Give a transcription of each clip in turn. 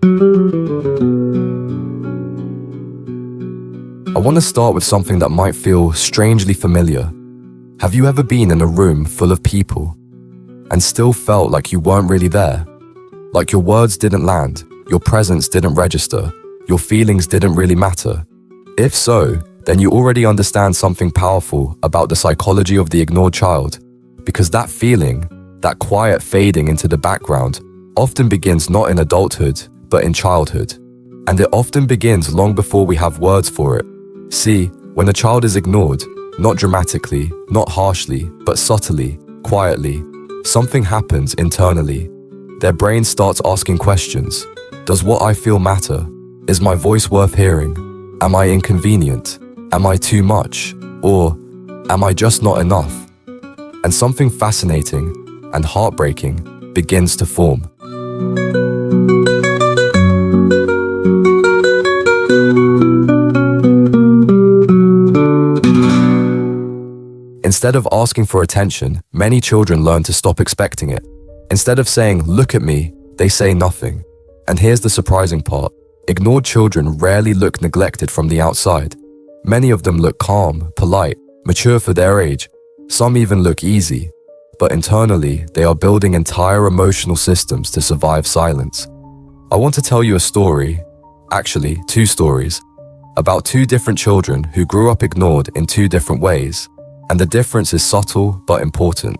I want to start with something that might feel strangely familiar. Have you ever been in a room full of people and still felt like you weren't really there? Like your words didn't land, your presence didn't register, your feelings didn't really matter? If so, then you already understand something powerful about the psychology of the ignored child, because that feeling, that quiet fading into the background, often begins not in adulthood, but in childhood. And it often begins long before we have words for it. See, when a child is ignored, not dramatically, not harshly, but subtly, quietly, something happens internally. Their brain starts asking questions. Does what I feel matter? Is my voice worth hearing? Am I inconvenient? Am I too much? Or am I just not enough? And something fascinating and heartbreaking begins to form. Instead of asking for attention, many children learn to stop expecting it. Instead of saying, "Look at me," they say nothing. And here's the surprising part. Ignored children rarely look neglected from the outside. Many of them look calm, polite, mature for their age. Some even look easy. But internally, they are building entire emotional systems to survive silence. I want to tell you a story, actually 2 stories, about 2 different children who grew up ignored in 2 different ways. And the difference is subtle but important.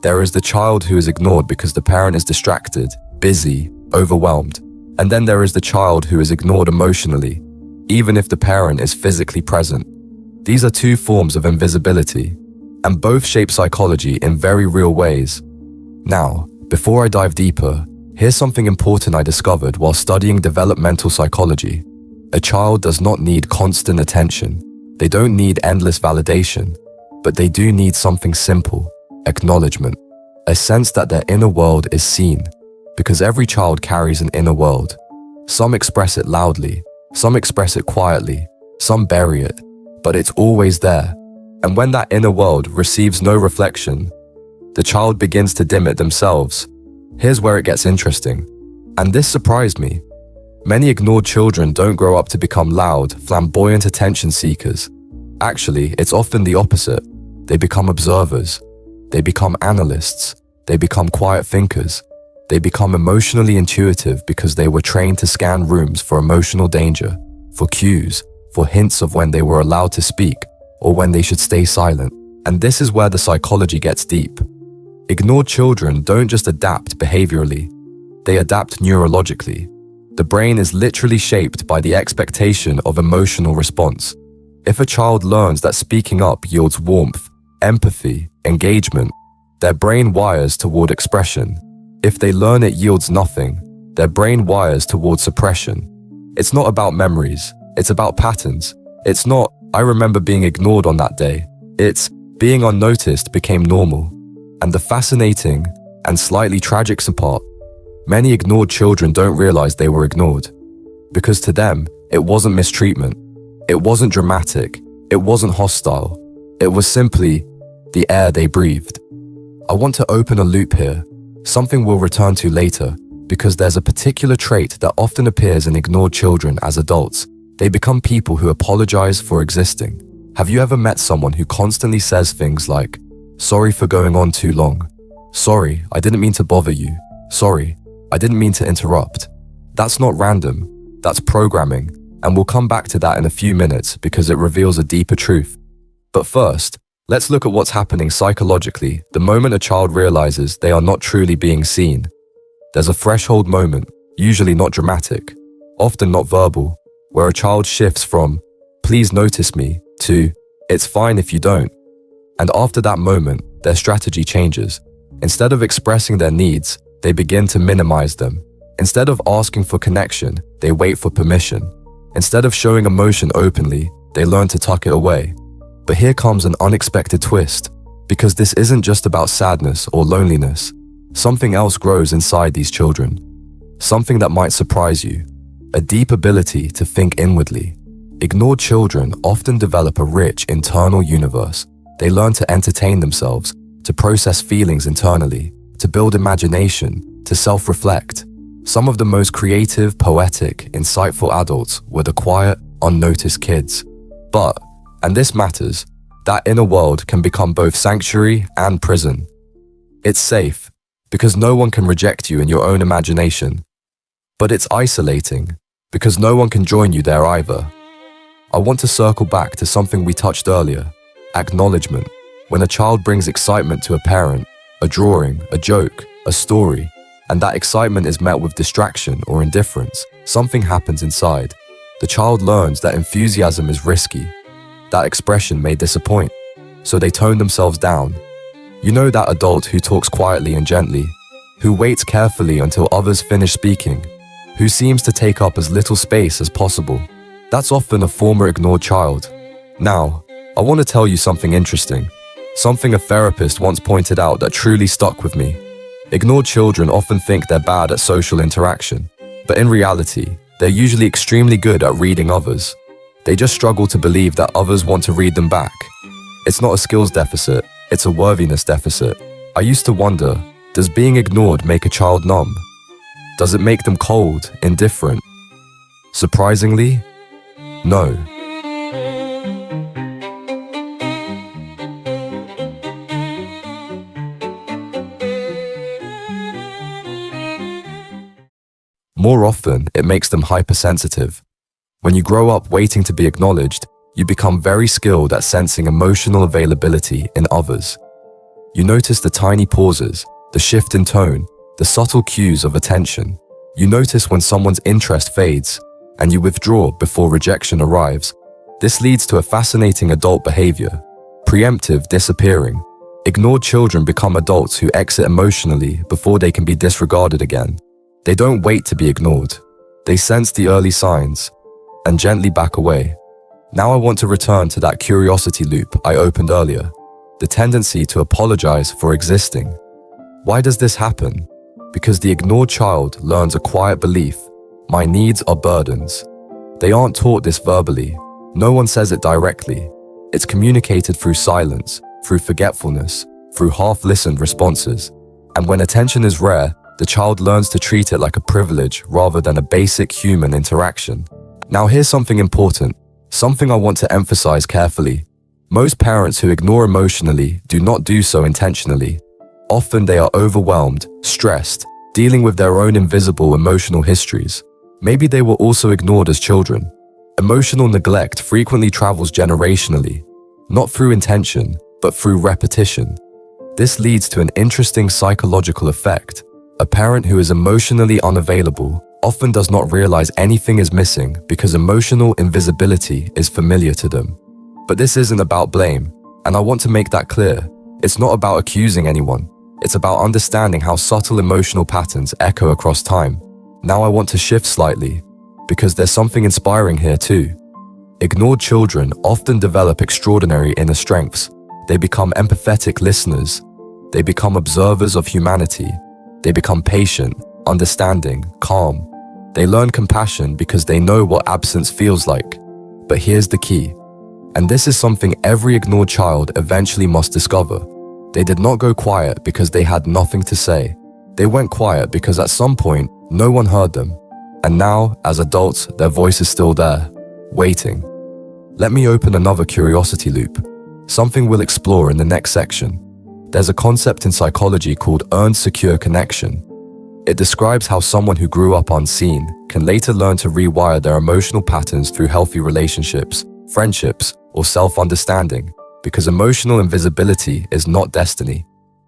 There is the child who is ignored because the parent is distracted, busy, overwhelmed. And then there is the child who is ignored emotionally, even if the parent is physically present. These are 2 forms of invisibility, and both shape psychology in very real ways. Now, before I dive deeper, here's something important I discovered while studying developmental psychology. A child does not need constant attention. They don't need endless validation. But they do need something simple, acknowledgement, a sense that their inner world is seen, because every child carries an inner world. Some express it loudly, some express it quietly, some bury it, but it's always there. And when that inner world receives no reflection, the child begins to dim it themselves. Here's where it gets interesting, and this surprised me. Many ignored children don't grow up to become loud, flamboyant attention seekers. Actually, it's often the opposite. They become observers. They become analysts. They become quiet thinkers. They become emotionally intuitive because they were trained to scan rooms for emotional danger, for cues, for hints of when they were allowed to speak or when they should stay silent. And this is where the psychology gets deep. Ignored children don't just adapt behaviorally. They adapt neurologically. The brain is literally shaped by the expectation of emotional response. If a child learns that speaking up yields warmth, empathy, engagement, their brain wires toward expression. If they learn it yields nothing, their brain wires toward suppression. It's not about memories, it's about patterns. It's not, "I remember being ignored on that day." It's, being unnoticed became normal. And the fascinating and slightly tragic part, many ignored children don't realize they were ignored. Because to them, it wasn't mistreatment. It wasn't dramatic, it wasn't hostile, it was simply the air they breathed. I want to open a loop here, something we'll return to later, because there's a particular trait that often appears in ignored children as adults. They become people who apologize for existing. Have you ever met someone who constantly says things like, "Sorry for going on too long. Sorry, I didn't mean to bother you. Sorry, I didn't mean to interrupt." That's not random, that's programming. And we'll come back to that in a few minutes because it reveals a deeper truth. But first, let's look at what's happening psychologically the moment a child realizes they are not truly being seen. There's a threshold moment, usually not dramatic, often not verbal, where a child shifts from, "Please notice me," to, "It's fine if you don't." And after that moment, their strategy changes. Instead of expressing their needs, they begin to minimize them. Instead of asking for connection, they wait for permission. Instead of showing emotion openly, they learn to tuck it away. But here comes an unexpected twist, because this isn't just about sadness or loneliness. Something else grows inside these children. Something that might surprise you. A deep ability to think inwardly. Ignored children often develop a rich internal universe. They learn to entertain themselves, to process feelings internally, to build imagination, to self-reflect. Some of the most creative, poetic, insightful adults were the quiet, unnoticed kids. But, and this matters, that inner world can become both sanctuary and prison. It's safe, because no one can reject you in your own imagination. But it's isolating, because no one can join you there either. I want to circle back to something we touched earlier, acknowledgement. When a child brings excitement to a parent, a drawing, a joke, a story, and that excitement is met with distraction or indifference, something happens inside. The child learns that enthusiasm is risky. That expression may disappoint, so they tone themselves down. You know that adult who talks quietly and gently, who waits carefully until others finish speaking, who seems to take up as little space as possible. That's often a former ignored child. Now, I want to tell you something interesting, something a therapist once pointed out that truly stuck with me. Ignored children often think they're bad at social interaction, but in reality, they're usually extremely good at reading others. They just struggle to believe that others want to read them back. It's not a skills deficit, it's a worthiness deficit. I used to wonder, does being ignored make a child numb? Does it make them cold, indifferent? Surprisingly, no. More often, it makes them hypersensitive. When you grow up waiting to be acknowledged, you become very skilled at sensing emotional availability in others. You notice the tiny pauses, the shift in tone, the subtle cues of attention. You notice when someone's interest fades, and you withdraw before rejection arrives. This leads to a fascinating adult behavior, preemptive disappearing. Ignored children become adults who exit emotionally before they can be disregarded again. They don't wait to be ignored. They sense the early signs and gently back away. Now I want to return to that curiosity loop I opened earlier, the tendency to apologize for existing. Why does this happen? Because the ignored child learns a quiet belief: my needs are burdens. They aren't taught this verbally. No one says it directly. It's communicated through silence, through forgetfulness, through half-listened responses. And when attention is rare, the child learns to treat it like a privilege rather than a basic human interaction. Now here's something important, something I want to emphasize carefully. Most parents who ignore emotionally do not do so intentionally. Often they are overwhelmed, stressed, dealing with their own invisible emotional histories. Maybe they were also ignored as children. Emotional neglect frequently travels generationally, not through intention, but through repetition. This leads to an interesting psychological effect. A parent who is emotionally unavailable often does not realize anything is missing because emotional invisibility is familiar to them. But this isn't about blame, and I want to make that clear. It's not about accusing anyone. It's about understanding how subtle emotional patterns echo across time. Now I want to shift slightly, because there's something inspiring here too. Ignored children often develop extraordinary inner strengths. They become empathetic listeners. They become observers of humanity. They become patient, understanding, calm. They learn compassion because they know what absence feels like. But here's the key, and this is something every ignored child eventually must discover. They did not go quiet because they had nothing to say. They went quiet because at some point, no one heard them. And now, as adults, their voice is still there, waiting. Let me open another curiosity loop, something we'll explore in the next section. There's a concept in psychology called earned secure connection. It describes how someone who grew up unseen can later learn to rewire their emotional patterns through healthy relationships, friendships, or self-understanding, because emotional invisibility is not destiny.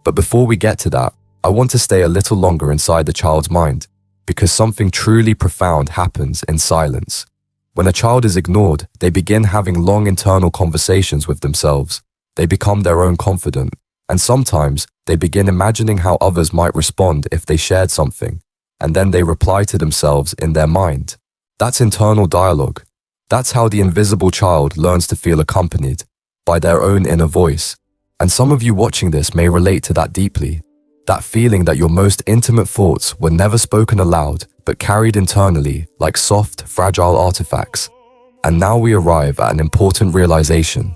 But before we get to that, I want to stay a little longer inside the child's mind, because something truly profound happens in silence. When a child is ignored, they begin having long internal conversations with themselves. They become their own confidant. And sometimes they begin imagining how others might respond if they shared something, and then they reply to themselves in their mind. That's internal dialogue. That's how the invisible child learns to feel accompanied by their own inner voice. And some of you watching this may relate to that deeply. That feeling that your most intimate thoughts were never spoken aloud, but carried internally like soft, fragile artifacts. And now we arrive at an important realization.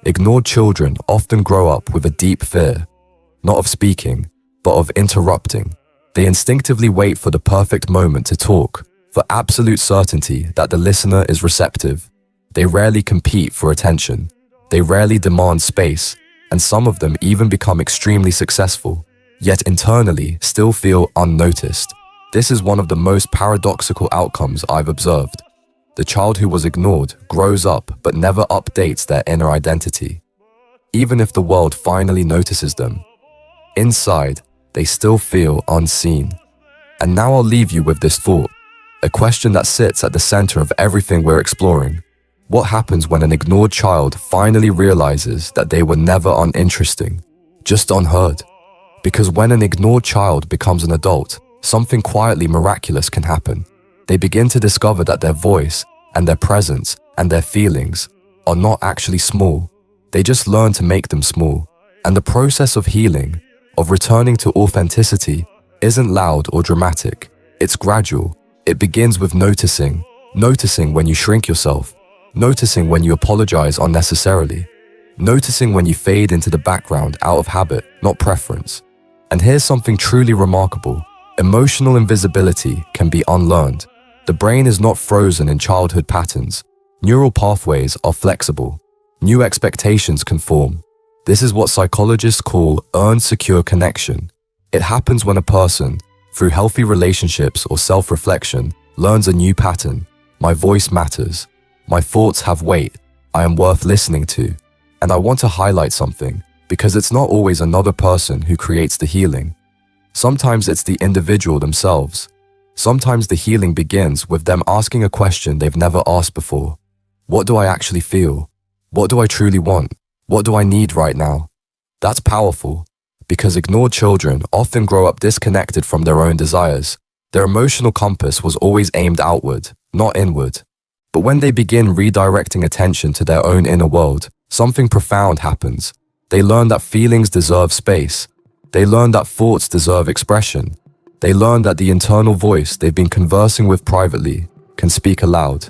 Ignored children often grow up with a deep fear, not of speaking, but of interrupting. They instinctively wait for the perfect moment to talk, for absolute certainty that the listener is receptive. They rarely compete for attention. They rarely demand space, and some of them even become extremely successful, yet internally still feel unnoticed. This is one of the most paradoxical outcomes I've observed. The child who was ignored grows up but never updates their inner identity. Even if the world finally notices them, inside, they still feel unseen. And now I'll leave you with this thought, a question that sits at the center of everything we're exploring. What happens when an ignored child finally realizes that they were never uninteresting, just unheard? Because when an ignored child becomes an adult, something quietly miraculous can happen. They begin to discover that their voice and their presence and their feelings are not actually small. They just learn to make them small. And the process of healing, of returning to authenticity, isn't loud or dramatic. It's gradual. It begins with noticing when you shrink yourself, noticing when you apologize unnecessarily, noticing when you fade into the background out of habit, not preference. And here's something truly remarkable. Emotional invisibility can be unlearned. The brain is not frozen in childhood patterns. Neural pathways are flexible. New expectations can form. This is what psychologists call earned secure connection. It happens when a person, through healthy relationships or self-reflection, learns a new pattern. My voice matters. My thoughts have weight. I am worth listening to. And I want to highlight something, because it's not always another person who creates the healing. Sometimes it's the individual themselves. Sometimes the healing begins with them asking a question they've never asked before. What do I actually feel? What do I truly want? What do I need right now? That's powerful, because ignored children often grow up disconnected from their own desires. Their emotional compass was always aimed outward, not inward. But when they begin redirecting attention to their own inner world, something profound happens. They learn that feelings deserve space. They learn that thoughts deserve expression. They learn that the internal voice they've been conversing with privately can speak aloud.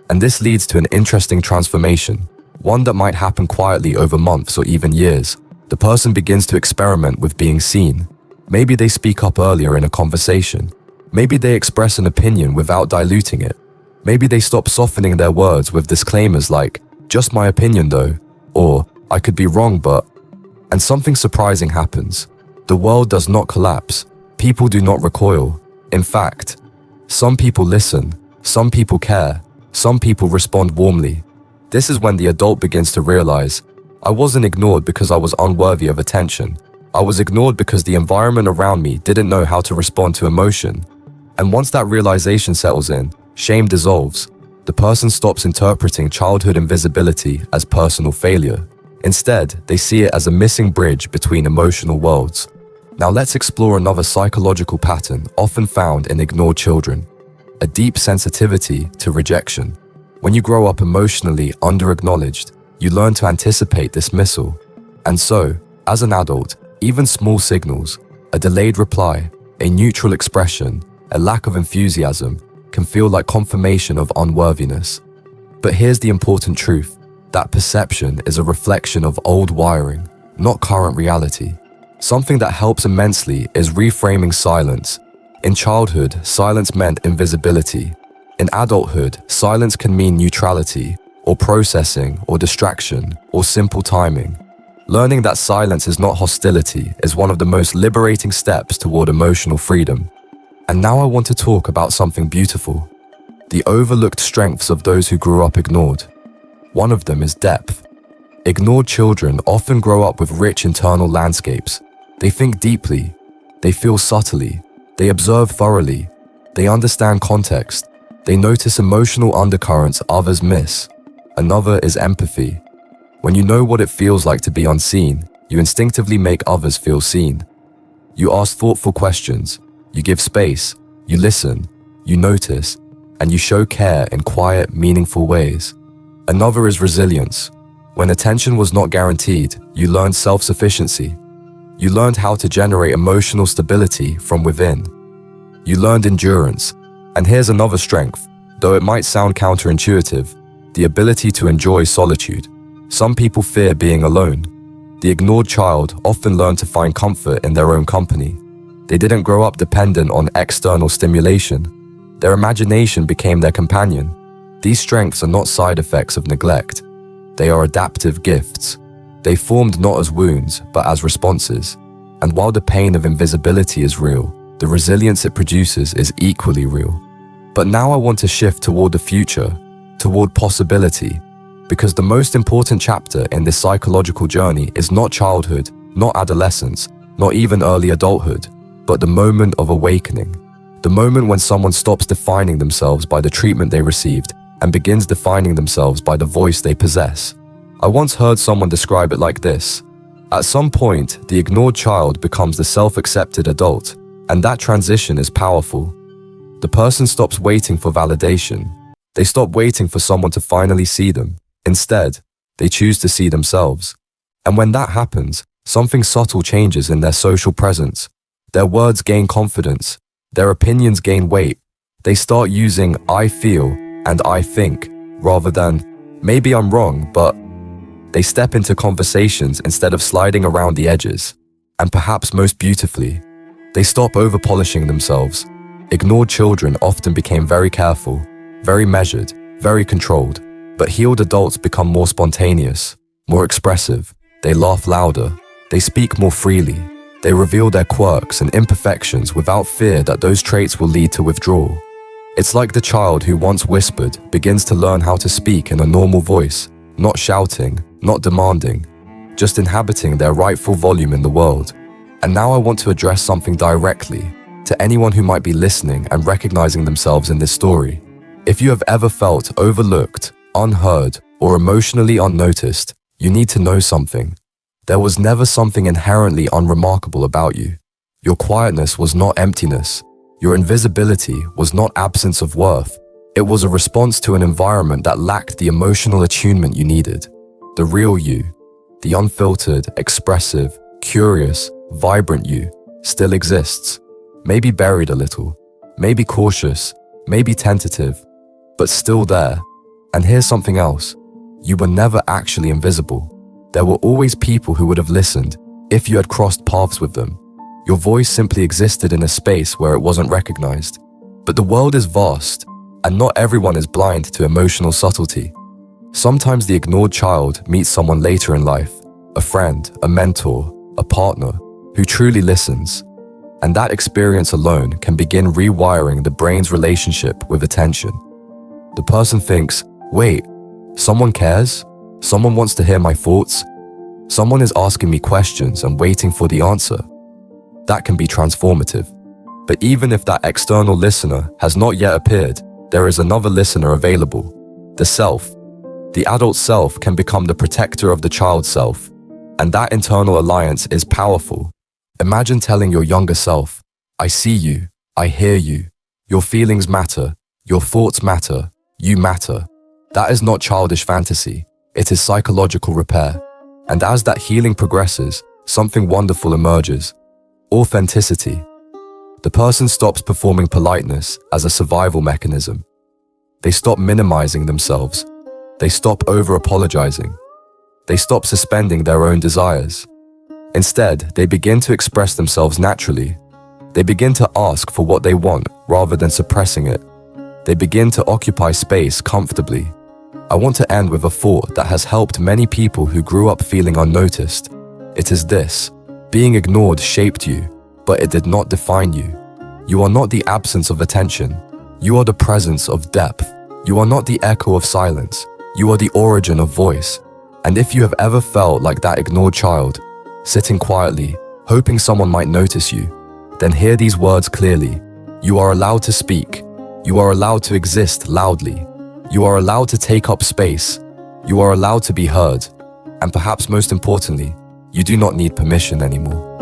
And this leads to an interesting transformation, one that might happen quietly over months or even years. The person begins to experiment with being seen. Maybe they speak up earlier in a conversation. Maybe they express an opinion without diluting it. Maybe they stop softening their words with disclaimers like, "Just my opinion though," or "I could be wrong but..." And something surprising happens. The world does not collapse. People do not recoil. In fact, some people listen, some people care, some people respond warmly. This is when the adult begins to realize, I wasn't ignored because I was unworthy of attention. I was ignored because the environment around me didn't know how to respond to emotion. And once that realization settles in, shame dissolves. The person stops interpreting childhood invisibility as personal failure. Instead, they see it as a missing bridge between emotional worlds. Now let's explore another psychological pattern often found in ignored children: a deep sensitivity to rejection. When you grow up emotionally under-acknowledged, you learn to anticipate dismissal. And so, as an adult, even small signals, a delayed reply, a neutral expression, a lack of enthusiasm, can feel like confirmation of unworthiness. But here's the important truth. That perception is a reflection of old wiring, not current reality. Something that helps immensely is reframing silence. In childhood, silence meant invisibility. In adulthood, silence can mean neutrality, or processing, or distraction, or simple timing. Learning that silence is not hostility is one of the most liberating steps toward emotional freedom. And now I want to talk about something beautiful: the overlooked strengths of those who grew up ignored. One of them is depth. Ignored children often grow up with rich internal landscapes. They think deeply, they feel subtly, they observe thoroughly, they understand context, they notice emotional undercurrents others miss. Another is empathy. When you know what it feels like to be unseen, you instinctively make others feel seen. You ask thoughtful questions, you give space, you listen, you notice, and you show care in quiet, meaningful ways. Another is resilience. When attention was not guaranteed, you learned self-sufficiency. You learned how to generate emotional stability from within. You learned endurance. And here's another strength, though it might sound counterintuitive: the ability to enjoy solitude. Some people fear being alone. The ignored child often learn to find comfort in their own company. They didn't grow up dependent on external stimulation. Their imagination became their companion. These strengths are not side effects of neglect. They are adaptive gifts. They formed not as wounds, but as responses. And while the pain of invisibility is real, the resilience it produces is equally real. But now I want to shift toward the future, toward possibility, because the most important chapter in this psychological journey is not childhood, not adolescence, not even early adulthood, but the moment of awakening. The moment when someone stops defining themselves by the treatment they received and begins defining themselves by the voice they possess. I once heard someone describe it like this. At some point, the ignored child becomes the self-accepted adult, and that transition is powerful. The person stops waiting for validation. They stop waiting for someone to finally see them. Instead, they choose to see themselves. And when that happens, something subtle changes in their social presence. Their words gain confidence. Their opinions gain weight. They start using "I feel" and "I think" rather than "maybe I'm wrong, but." They step into conversations instead of sliding around the edges. And perhaps most beautifully, they stop over-polishing themselves. Ignored children often became very careful, very measured, very controlled. But healed adults become more spontaneous, more expressive. They laugh louder. They speak more freely. They reveal their quirks and imperfections without fear that those traits will lead to withdrawal. It's like the child who once whispered begins to learn how to speak in a normal voice, not shouting, not demanding, just inhabiting their rightful volume in the world. And now I want to address something directly to anyone who might be listening and recognizing themselves in this story. If you have ever felt overlooked, unheard, or emotionally unnoticed, you need to know something. There was never something inherently unremarkable about you. Your quietness was not emptiness. Your invisibility was not absence of worth. It was a response to an environment that lacked the emotional attunement you needed. The real you, the unfiltered, expressive, curious, vibrant you, still exists. Maybe buried a little, maybe cautious, maybe tentative, but still there. And here's something else. You were never actually invisible. There were always people who would have listened if you had crossed paths with them. Your voice simply existed in a space where it wasn't recognized. But the world is vast, and not everyone is blind to emotional subtlety. Sometimes the ignored child meets someone later in life, a friend, a mentor, a partner, who truly listens. And that experience alone can begin rewiring the brain's relationship with attention. The person thinks, wait, someone cares? Someone wants to hear my thoughts? Someone is asking me questions and waiting for the answer. That can be transformative. But even if that external listener has not yet appeared, there is another listener available. The self. The adult self can become the protector of the child self. And that internal alliance is powerful. Imagine telling your younger self, I see you, I hear you. Your feelings matter, your thoughts matter, you matter. That is not childish fantasy. It is psychological repair. And as that healing progresses, something wonderful emerges. Authenticity. The person stops performing politeness as a survival mechanism. They stop minimizing themselves. They stop over-apologizing. They stop suspending their own desires. Instead, they begin to express themselves naturally. They begin to ask for what they want rather than suppressing it. They begin to occupy space comfortably. I want to end with a thought that has helped many people who grew up feeling unnoticed. It is this: being ignored shaped you, but it did not define you. You are not the absence of attention. You are the presence of depth. You are not the echo of silence. You are the origin of voice. And if you have ever felt like that ignored child, sitting quietly, hoping someone might notice you, then hear these words clearly. You are allowed to speak. You are allowed to exist loudly. You are allowed to take up space. You are allowed to be heard. And perhaps most importantly, you do not need permission anymore.